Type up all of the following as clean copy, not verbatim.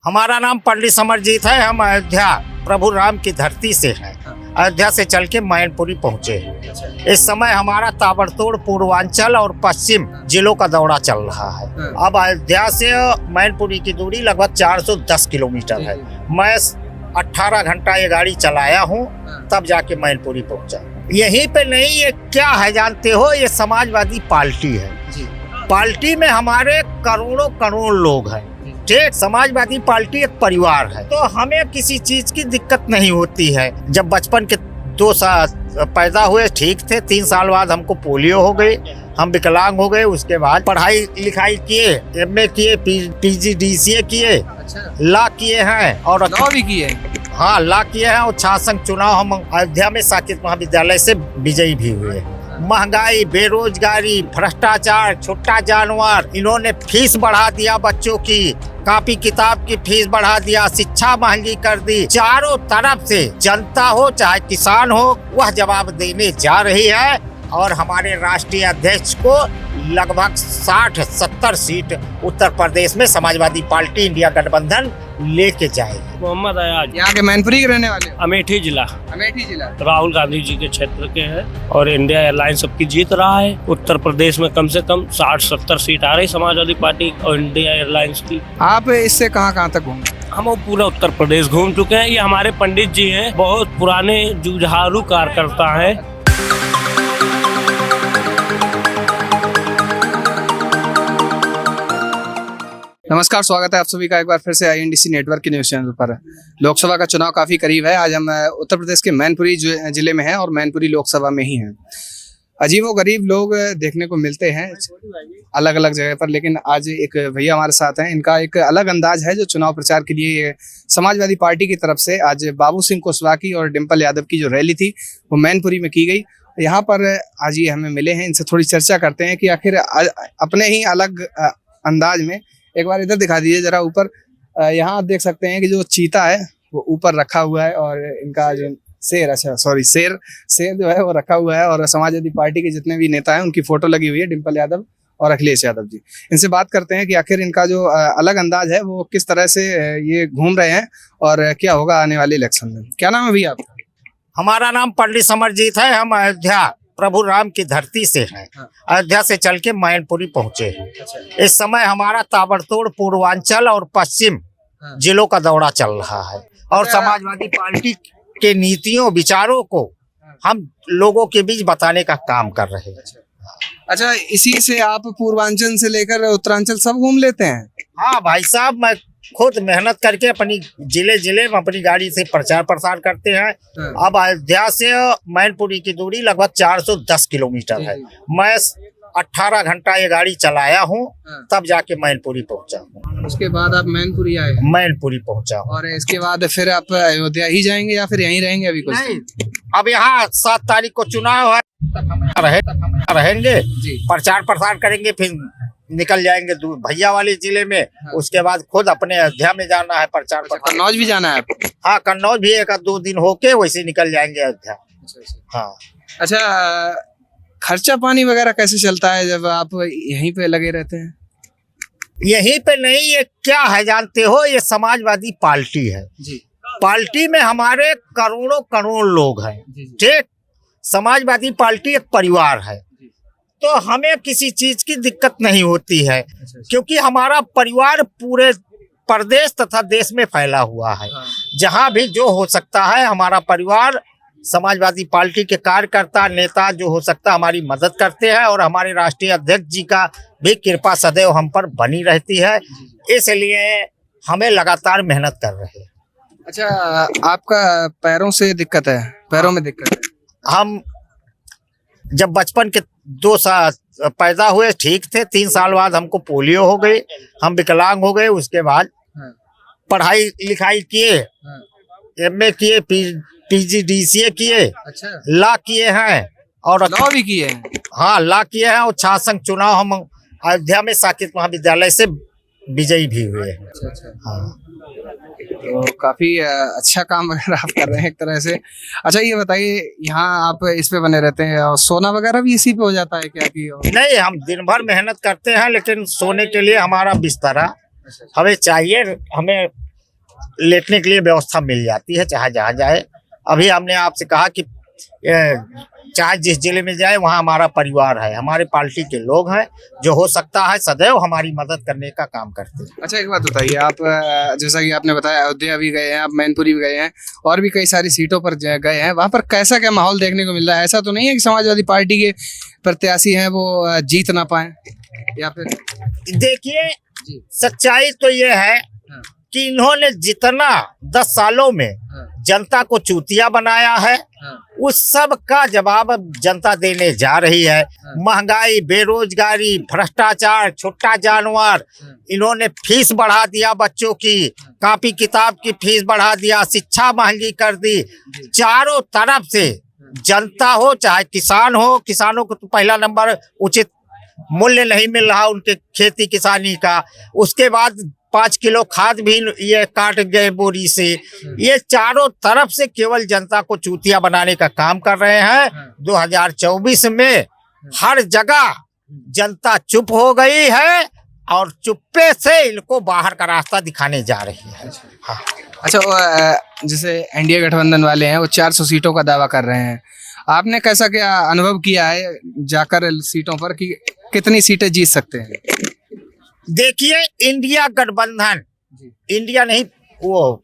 हमारा नाम पंडित समरजीत है। हम अयोध्या प्रभु राम की धरती से हैं। अयोध्या से चल के मैनपुरी पहुँचे। इस समय हमारा ताबड़तोड़ पूर्वांचल और पश्चिम जिलों का दौरा चल रहा है। अब अयोध्या से मैनपुरी की दूरी लगभग 410 किलोमीटर है। मैं 18 घंटा ये गाड़ी चलाया हूँ, तब जाके मैनपुरी पहुँचा। यहीं पे नहीं, ये क्या है जानते हो, ये समाजवादी पार्टी है। पार्टी में हमारे करोड़ों करोड़ लोग हैं। ठीक, समाजवादी पार्टी एक परिवार है, तो हमें किसी चीज की दिक्कत नहीं होती है। जब बचपन के 2 साल पैदा हुए ठीक थे, 3 साल बाद हमको पोलियो हो गई, हम विकलांग हो गए। उसके बाद पढ़ाई लिखाई किए, MA किए, PGDCA किए, लॉ किए हैं और लॉ भी किए। हाँ, लॉ किए हैं और छात्र चुनाव हम अयोध्या में साकेत महाविद्यालय से विजयी भी हुए। महंगाई, बेरोजगारी, भ्रष्टाचार, छोटा जानवर, इन्होंने फीस बढ़ा दिया, बच्चों की कॉपी किताब की फीस बढ़ा दिया, शिक्षा महंगी कर दी। चारों तरफ से जनता हो चाहे किसान हो, वह जवाब देने जा रही है। और हमारे राष्ट्रीय अध्यक्ष को लगभग 60-70 सीट उत्तर प्रदेश में समाजवादी पार्टी इंडिया गठबंधन लेके जाएगी। मोहम्मद अयाज, यहाँ के मैनपुरी के रहने वाले। अमेठी जिला राहुल गांधी जी के क्षेत्र के हैं और इंडिया एयरलाइंस सबकी जीत रहा है। उत्तर प्रदेश में कम से कम 60-70 सीट आ रही समाजवादी पार्टी और इंडिया एयरलाइंस की। आप इससे कहाँ तक घूमे? हम वो पूरा उत्तर प्रदेश घूम चुके हैं। ये हमारे पंडित जी हैं, बहुत पुराने जुझारू कार्यकर्ता हैं। नमस्कार, स्वागत है आप सभी का एक बार फिर से INDC नेटवर्क के न्यूज़ चैनल पर। लोकसभा का चुनाव काफ़ी करीब है। आज हम उत्तर प्रदेश के मैनपुरी जिले में हैं और मैनपुरी लोकसभा में ही हैं। अजीबोगरीब लोग देखने को मिलते हैं अलग अलग जगह पर, लेकिन आज एक भैया हमारे साथ हैं। इनका एक अलग अंदाज है जो चुनाव प्रचार के लिए समाजवादी पार्टी की तरफ से आज बाबू सिंह कुशवाहा की और डिम्पल यादव की जो रैली थी वो मैनपुरी में की गई। यहाँ पर आज ये हमें मिले हैं, इनसे थोड़ी चर्चा करते हैं कि आखिर अपने ही अलग अंदाज में। एक बार इधर दिखा दीजिए जरा ऊपर। यहाँ आप देख सकते हैं कि जो चीता है वो ऊपर रखा हुआ है और इनका जो शेर जो है वो रखा हुआ है। और समाजवादी पार्टी के जितने भी नेता हैं उनकी फोटो लगी हुई है, डिम्पल यादव और अखिलेश यादव जी। इनसे बात करते हैं कि आखिर इनका जो अलग अंदाज है वो किस तरह से ये घूम रहे हैं और क्या होगा आने वाले इलेक्शन में। क्या नाम है भैया आपका? हमारा नाम पंडित समरजीत है। हम अयोध्या प्रभु राम की धरती से हैं। अयोध्या से चल के मैनपुरी पहुँचे। इस समय हमारा ताबड़तोड़ पूर्वांचल और पश्चिम जिलों का दौरा चल रहा है और समाजवादी पार्टी के नीतियों विचारों को हम लोगों के बीच बताने का काम कर रहे हैं। अच्छा, इसी से आप पूर्वांचल से लेकर उत्तरांचल सब घूम लेते हैं? हाँ भाई साहब, मैं खुद मेहनत करके अपनी जिले में अपनी गाड़ी से प्रचार प्रसार करते हैं। अब अयोध्या से मैनपुरी की दूरी लगभग 410 किलोमीटर है। मैं 18 घंटा ये गाड़ी चलाया हूँ, तब जाके मैनपुरी पहुँचा हूँ। उसके बाद आप मैनपुरी आए? मैनपुरी पहुँचा हूँ। और इसके बाद फिर आप अयोध्या ही जाएंगे या फिर यहीं रहेंगे? अभी कुछ नहीं, अब यहाँ 7 तारीख को चुनाव है, रहेंगे, प्रचार प्रसार करेंगे, फिर निकल जाएंगे भैया वाले जिले में। उसके बाद खुद अपने अयोध्या में जाना है प्रचार प्रसार। कन्नौज भी जाना है आपको? हाँ, कन्नौज भी 1-2 दिन होके वैसे निकल जाएंगे अयोध्या। हाँ। अच्छा, खर्चा पानी वगैरह कैसे चलता है जब आप यहीं पे लगे रहते हैं? यहीं पे नहीं, ये क्या है जानते हो, ये समाजवादी पार्टी है। पार्टी में हमारे करोड़ों करोड़ लोग हैं। ठीक, समाजवादी पार्टी एक परिवार है, तो हमें किसी चीज की दिक्कत नहीं होती है, क्योंकि हमारा परिवार पूरे प्रदेश तथा देश में फैला हुआ है। जहां भी जो हो सकता है, हमारा परिवार समाजवादी पार्टी के कार्यकर्ता नेता जो हो सकता हमारी मदद करते हैं और हमारे राष्ट्रीय अध्यक्ष जी का भी कृपा सदैव हम पर बनी रहती है। इसलिए हमें लगातार मेहनत कर रहे हैं। अच्छा, आपका पैरों से दिक्कत है? पैरों में दिक्कत है? हम जब बचपन के 2 साल पैदा हुए ठीक थे, 3 साल बाद हमको पोलियो हो गई, हम विकलांग हो गए। उसके बाद पढ़ाई लिखाई किए, MA किए, PGDCA किए, लॉ किए हैं और लॉ भी किए हैं। हाँ, लॉ किए हैं और छात्र चुनाव हम अयोध्या में साकेत महाविद्यालय से विजयी भी हुए। हाँ, तो काफी अच्छा काम वगैरह आप कर रहे हैं एक तरह से। अच्छा, ये बताइए, यहाँ आप इस पे बने रहते हैं और सोना वगैरह भी इसी पे हो जाता है क्या? कि नहीं, हम दिन भर मेहनत करते हैं, लेकिन सोने के लिए हमारा बिस्तरा हमें चाहिए। हमें लेटने के लिए व्यवस्था मिल जाती है, चाहे जहाँ जाए। अभी हमने आपसे कहा कि चाहे जिस जिले में जाए वहाँ हमारा परिवार है, हमारे पार्टी के लोग हैं, जो हो सकता है सदैव हमारी मदद करने का काम करते हैं। अच्छा, एक बात बताइए, आप जैसा कि आपने बताया अयोध्या भी गए हैं, आप मैनपुरी भी गए हैं और भी कई सारी सीटों पर गए हैं, वहाँ पर कैसा क्या माहौल देखने को मिल रहा है? ऐसा तो नहीं है कि समाजवादी पार्टी के प्रत्याशी हैं वो जीत ना पाए, या फिर? देखिए, सच्चाई तो ये है कि इन्होंने जितना 10 सालों में जनता को चूतिया बनाया है, उस सब का जवाब अब जनता देने जा रही है। महंगाई, बेरोजगारी, भ्रष्टाचार, छुट्टा जानवर, इन्होंने फीस बढ़ा दिया, बच्चों की कॉपी किताब की फीस बढ़ा दिया, शिक्षा महंगी कर दी। चारों तरफ से जनता हो चाहे किसान हो, किसानों को तो पहला नंबर उचित मूल्य नहीं मिल रहा उनके खेती किसानी का। उसके बाद 5 किलो खाद भी ये काट गए बोरी से। ये चारों तरफ से केवल जनता को चूतिया बनाने का काम कर रहे हैं। 2024 में हर जगह जनता चुप हो गई है और चुप्पे से इनको बाहर का रास्ता दिखाने जा रही है। हाँ। अच्छा, जैसे एनडीए गठबंधन वाले हैं वो 400 सीटों का दावा कर रहे हैं, आपने कैसा क्या अनुभव किया है जाकर सीटों पर कि कितनी सीटें जीत सकते हैं? देखिए, इंडिया गठबंधन, इंडिया नहीं, वो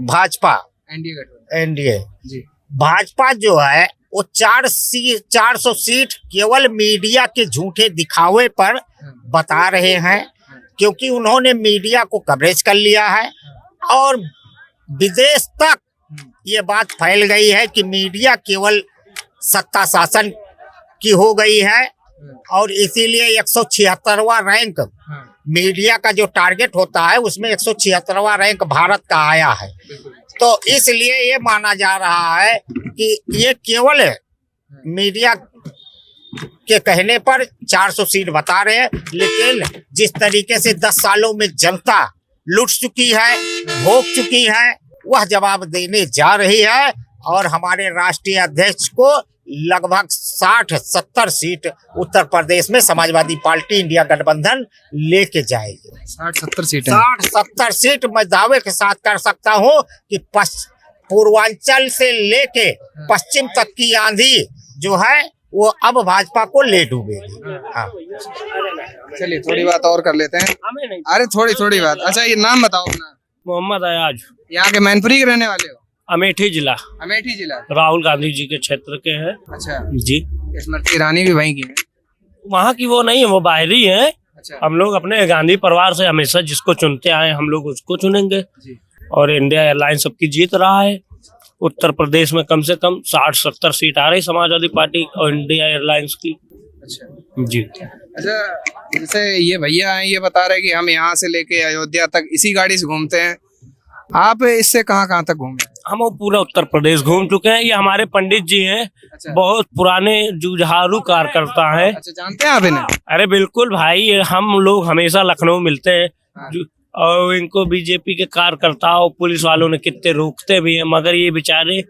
भाजपा, एनडीए जी, भाजपा जो है वो 400 सीट केवल मीडिया के झूठे दिखावे पर बता रहे हैं, क्योंकि उन्होंने मीडिया को कवरेज कर लिया है और विदेश तक ये बात फैल गई है कि मीडिया केवल सत्ता शासन की हो गई है और इसीलिए 176वां रैंक मीडिया का जो टारगेट होता है उसमें 176वां रैंक भारत का आया है। तो इसलिए ये माना जा रहा है कि ये केवल मीडिया के कहने पर 400 सीट बता रहे हैं, लेकिन जिस तरीके से 10 सालों में जनता लूट चुकी है, भोग चुकी है, वह जवाब देने जा रही है और हमारे राष्ट्रीय अध्यक्ष को लगभग 60-70 सीट उत्तर प्रदेश में समाजवादी पार्टी इंडिया गठबंधन लेके जाएगी। 60-70 सीटें? 60-70 सीट मैं दावे के साथ कर सकता हूँ कि पूर्वांचल से लेके पश्चिम तक की आंधी जो है वो अब भाजपा को ले डूबेगी। हाँ। चलिए थोड़ी बात और कर लेते हैं। अरे थोड़ी बात। अच्छा, ये नाम बताओ अपना। मोहम्मद अयाज, यहाँ के मैनपुरी के रहने वाले हो? अमेठी जिला। अमेठी जिला राहुल गांधी जी के क्षेत्र के हैं। अच्छा जी। स्मृति ईरानी भी वहीं की है? वहाँ की वो नहीं है, वो बाहरी है। अच्छा। हम लोग अपने गांधी परिवार से हमेशा जिसको चुनते आए हम लोग उसको चुनेंगे जी। और इंडिया एयरलाइंस सबकी जीत रहा है। उत्तर प्रदेश में कम से कम 60-70 सीट आ रही समाजवादी पार्टी और इंडिया एयरलाइंस की। अच्छा जी। अच्छा, जैसे ये भैया हैं, ये बता रहे कि हम यहाँ से लेके अयोध्या तक इसी गाड़ी से घूमते हैं, आप इससे कहाँ तक घूमे? हम वो पूरा उत्तर प्रदेश घूम चुके हैं। ये हमारे पंडित जी हैं। अच्छा। बहुत पुराने जुझारू कार्यकर्ता हैं। अच्छा, जानते हैं आप इन्हें? अरे बिल्कुल भाई, हम लोग हमेशा लखनऊ मिलते हैं। हाँ। और इनको बीजेपी के कार्यकर्ताओं पुलिस वालों ने कितने रोकते भी हैं, मगर ये बेचारे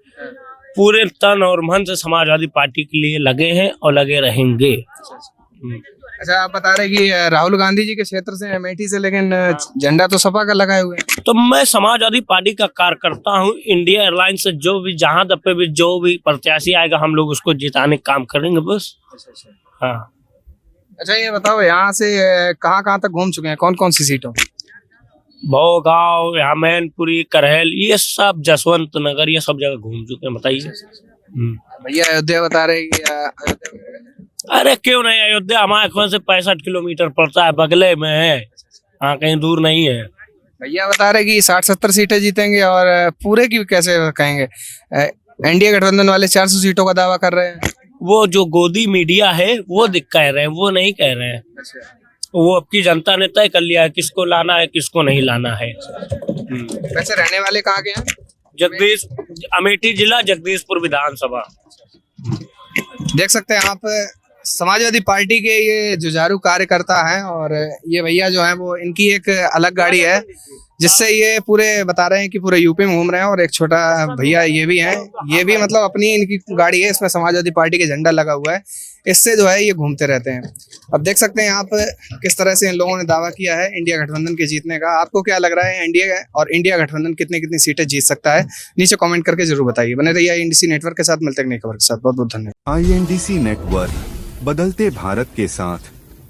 पूरे तन और मन से समाजवादी पार्टी के लिए लगे हैं और लगे रहेंगे। अच्छा, आप बता रहे कि राहुल गांधी जी के क्षेत्र से अमेठी से, लेकिन झंडा तो सपा का लगाए हुए हैं। तो मैं समाजवादी पार्टी का कार्यकर्ता हूँ। इंडिया एयरलाइंस से जो भी जहाँ दफे भी जो भी प्रत्याशी आएगा हम लोग उसको जिताने का काम करेंगे बस। हाँ। अच्छा, ये बताओ यहाँ से कहाँ तक घूम चुके हैं, कौन कौन सी सीटों? भोगांव, यहाँ मैनपुरी, करहल, ये सब जसवंत नगर, ये सब जगह घूम चुके हैं। बताइए। भैया अयोध्या बता रहे कि अरे क्यों नहीं, अयोध्या हमारे घर से 65 किलोमीटर पड़ता है, बगले में है। हाँ, कहीं दूर नहीं है। भैया बता रहे कि 60-70 सीटें जीतेंगे और पूरे की कैसे कहेंगे? एनडीए गठबंधन वाले 400 सीटों का दावा कर रहे हैं। वो जो गोदी मीडिया है वो कह रहे हैं, वो नहीं कह रहे हैं। वो अब की जनता ने तय कर लिया है किसको लाना है किसको नहीं लाना है। वैसे रहने वाले कहाँ के हैं? अमेठी जिला, जगदीशपुर विधानसभा। देख सकते हैं आप, समाजवादी पार्टी के ये जुझारू कार्यकर्ता हैं और ये भैया जो हैं वो, इनकी एक अलग गाड़ी है जिससे ये पूरे बता रहे हैं कि पूरे यूपी में घूम रहे हैं। और एक छोटा भैया ये भी हैं, ये भी मतलब अपनी इनकी गाड़ी है, इसमें समाजवादी पार्टी का झंडा लगा हुआ है, इससे जो है ये घूमते रहते हैं। अब देख सकते हैं यहाँ पे किस तरह से इन लोगों ने दावा किया है इंडिया गठबंधन के जीतने का। आपको क्या लग रहा है इंडिया गठबंधन कितनी कितनी सीटें जीत सकता है? नीचे कमेंट करके जरूर बताइए। बने रहिए INDC नेटवर्क के साथ, मिलते हैं नई खबर के साथ। बहुत बहुत धन्यवाद। INDC नेटवर्क, बदलते भारत के साथ।